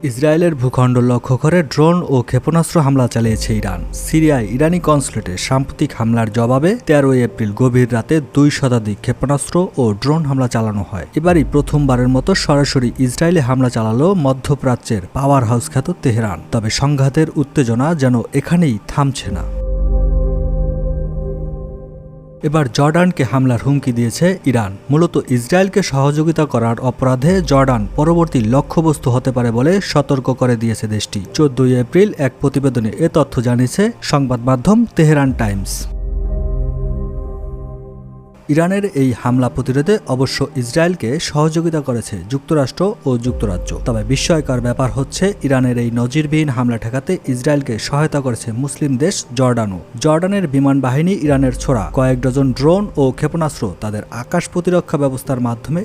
ইসরায়েলের ভূখণ্ড লক্ষ্য করে ড্রোন ও ক্ষেপণাস্ত্র হামলা চালিয়েছে ইরান। সিরিয়ায় ইরানি কনসুলেটে সাম্প্রতিক হামলার জবাবে 13 এপ্রিল গভীর রাতে 2 শতাধিক ক্ষেপণাস্ত্র ও ড্রোন হামলা চালানো হয়। এবারই প্রথমবারের মতো সরাসরি ইসরায়েলে হামলা চালালো মধ্যপ্রাচ্যের পাওয়ার হাউস খ্যাত তেহরান। তবে সংঘাতের উত্তেজনা যেন এখানেই থামছে না। এবার জর্ডানকে হামলার হুমকি দিয়েছে ইরান। মূলত ইসরায়েলকে সহযোগিতা করার অপরাধে জর্ডান পরবর্তী লক্ষ্যবস্তু হতে পারে বলে সতর্ক করে দিয়েছে দেশটি। 14 এপ্রিল এক প্রতিবেদনে এ তথ্য জানিয়েছে সংবাদ মাধ্যম তেহরান টাইমস। ইরানের এই হামলা প্রতিরোধে অবশ্য ইসরায়েলকে সহযোগিতা করেছে যুক্তরাষ্ট্র ও যুক্তরাজ্য। তবে বিস্ময়কর ব্যাপার হচ্ছে ইরানের এই নজিরবিহীন হামলা ঠেকাতে ইসরায়েলকে সহায়তা করেছে মুসলিম দেশ জর্ডানও। জর্ডানের বিমান বাহিনী ইরানের ছোড়া কয়েক ডজন ড্রোন ও ক্ষেপণাস্ত্র তাদের আকাশ প্রতিরক্ষা ব্যবস্থার মাধ্যমে